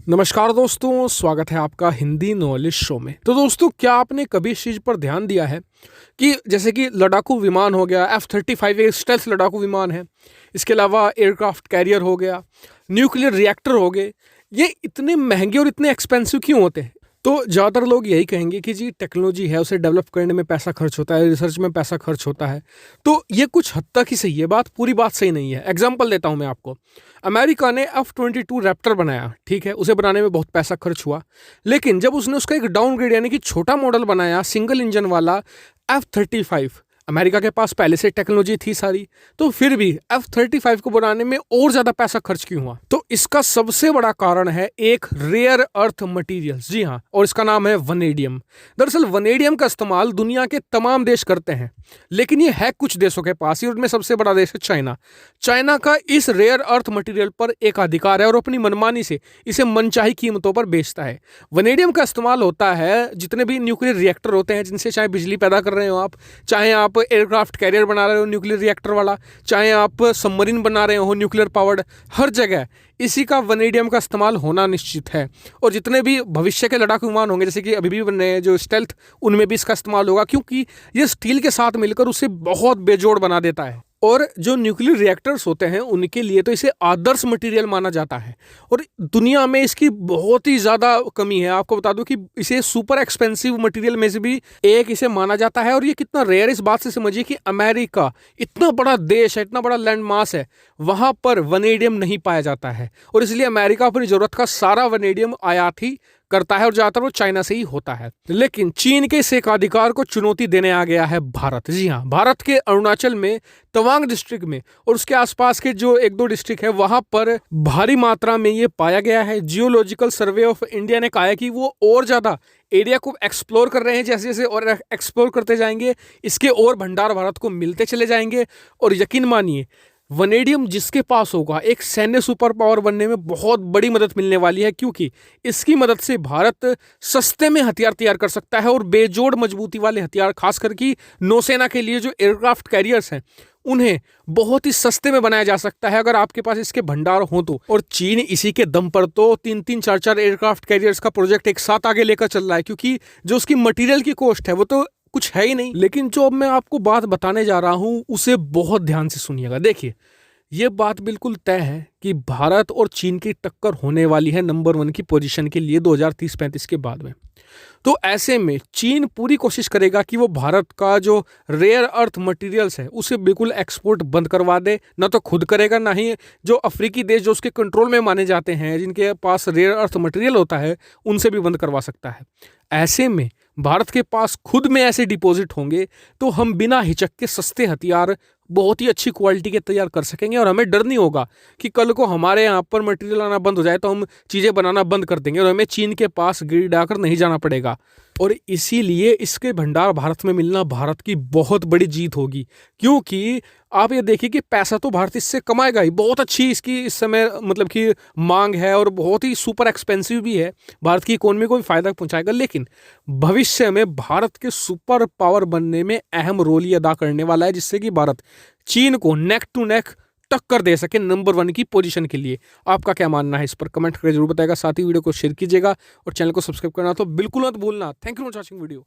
नमस्कार दोस्तों, स्वागत है आपका हिंदी नॉलेज शो में। तो दोस्तों, क्या आपने कभी इस चीज़ पर ध्यान दिया है कि जैसे कि लड़ाकू विमान हो गया, F-35 एक स्टेल्थ लड़ाकू विमान है, इसके अलावा एयरक्राफ्ट कैरियर हो गया, न्यूक्लियर रिएक्टर हो गए, ये इतने महंगे और इतने एक्सपेंसिव क्यों होते हैं? तो ज़्यादातर लोग यही कहेंगे कि जी टेक्नोलॉजी है, उसे डेवलप करने में पैसा खर्च होता है, रिसर्च में पैसा खर्च होता है। तो ये कुछ हद तक ही सही है, बात पूरी बात सही नहीं है। एग्जाम्पल देता हूँ मैं आपको। अमेरिका ने F-22 रैप्टर बनाया, ठीक है, उसे बनाने में बहुत पैसा खर्च हुआ। लेकिन जब उसने उसका एक डाउनग्रेड यानी कि छोटा मॉडल बनाया, सिंगल इंजन वाला F-35, अमेरिका के पास पहले से टेक्नोलॉजी थी सारी, तो फिर भी F-35 को बनाने में और ज़्यादा पैसा खर्च क्यों हुआ? तो इसका सबसे बड़ा कारण है एक रेयर अर्थ मटेरियल्स। जी हाँ, और इसका नाम है वनेडियम। दरअसल वनेडियम का इस्तेमाल दुनिया के तमाम देश करते हैं, लेकिन ये है कुछ देशों के पास ही, और उनमें सबसे बड़ा देश है चाइना। चाइना का इस रेयर अर्थ मटेरियल पर एक अधिकार है और अपनी मनमानी से इसे मनचाही कीमतों पर बेचता है। वनेडियम का इस्तेमाल होता है जितने भी न्यूक्लियर रिएक्टर होते हैं, जिनसे चाहे बिजली पैदा कर रहे हो आप, चाहे आप एयरक्राफ्ट कैरियर बना रहे हो न्यूक्लियर रिएक्टर वाला, चाहे आप सबमरीन बना रहे हो न्यूक्लियर पावर्ड, हर जगह इसी का वनेडियम का इस्तेमाल होना निश्चित है। और जितने भी भविष्य के लड़ाकू विमान होंगे, जैसे कि अभी भी बन रहे हैं जो स्टेल्थ, उनमें भी इसका इस्तेमाल होगा, क्योंकि ये स्टील के साथ मिलकर उसे बहुत बेजोड़ बना देता है। और जो न्यूक्लियर रिएक्टर्स होते हैं उनके लिए तो इसे आदर्श मटेरियल माना जाता है, और दुनिया में इसकी बहुत ही ज़्यादा कमी है। आपको बता दूं कि इसे सुपर एक्सपेंसिव मटेरियल में से भी एक इसे माना जाता है। और ये कितना रेयर, इस बात से समझिए कि अमेरिका इतना बड़ा देश है, इतना बड़ा लैंड मास है, वहाँ पर वनेडियम नहीं पाया जाता है, और इसलिए अमेरिका अपनी ज़रूरत का सारा वनेडियम आयात ही करता है, और ज़्यादातर वो चाइना से ही होता है। लेकिन चीन के इस एकाधिकार को चुनौती देने आ गया है भारत। जी हाँ, भारत के अरुणाचल में तवांग डिस्ट्रिक्ट में और उसके आसपास के जो एक दो डिस्ट्रिक्ट है, वहां पर भारी मात्रा में ये पाया गया है। जियोलॉजिकल सर्वे ऑफ इंडिया ने कहा है कि वो और ज़्यादा एरिया को एक्सप्लोर कर रहे हैं। जैसे जैसे और एक्सप्लोर करते जाएंगे, इसके और भंडार भारत को मिलते चले जाएंगे। और यकीन मानिए, वनेडियम जिसके पास होगा, एक सैन्य सुपर पावर बनने में बहुत बड़ी मदद मिलने वाली है, क्योंकि इसकी मदद से भारत सस्ते में हथियार तैयार कर सकता है, और बेजोड़ मजबूती वाले हथियार, खास करके नौसेना के लिए जो एयरक्राफ्ट कैरियर्स हैं, उन्हें बहुत ही सस्ते में बनाया जा सकता है अगर आपके पास इसके भंडार हो तो। और चीन इसी के दम पर तो 3-3, 4-4 एयरक्राफ्ट कैरियर्स का प्रोजेक्ट एक साथ आगे लेकर चल रहा है, क्योंकि जो उसकी मटेरियल की कॉस्ट है वो तो कुछ है ही नहीं। लेकिन जो अब मैं आपको बात बताने जा रहा हूं, उसे बहुत ध्यान से सुनिएगा। देखिए, ये बात बिल्कुल तय है कि भारत और चीन की टक्कर होने वाली है नंबर 1 की पोजीशन के लिए 2030-35 के बाद में। तो ऐसे में चीन पूरी कोशिश करेगा कि वो भारत का जो रेयर अर्थ मटेरियल्स है उसे बिल्कुल एक्सपोर्ट बंद करवा दे। ना तो खुद करेगा, ना ही जो अफ्रीकी देश जो उसके कंट्रोल में माने जाते हैं, जिनके पास रेयर अर्थ मटेरियल होता है, उनसे भी बंद करवा सकता है। ऐसे में भारत के पास खुद में ऐसे डिपॉजिट होंगे तो हम बिना हिचक के सस्ते हथियार बहुत ही अच्छी क्वालिटी के तैयार कर सकेंगे, और हमें डर नहीं होगा कि कल को हमारे यहाँ पर मटेरियल आना बंद हो जाए तो हम चीज़ें बनाना बंद कर देंगे, और हमें चीन के पास गिड़ाकर नहीं जाना पड़ेगा। और इसीलिए इसके भंडार भारत में मिलना भारत की बहुत बड़ी जीत होगी, क्योंकि आप ये देखिए कि पैसा तो भारत इससे कमाएगा ही। बहुत अच्छी इसकी इस समय मतलब कि मांग है, और बहुत ही सुपर एक्सपेंसिव भी है, भारत की इकोनॉमी को भी फायदा पहुंचाएगा। लेकिन भविष्य में भारत के सुपर पावर बनने में अहम रोल ये अदा करने वाला है, जिससे कि भारत चीन को नेक टू नेक टक्कर दे सके नंबर 1 की पोजीशन के लिए। आपका क्या मानना है इस पर कमेंट करके जरूर बताएगा। साथ ही वीडियो को शेयर कीजिएगा, और चैनल को सब्सक्राइब करना तो बिल्कुल मत भूलना। Thank you for watching video.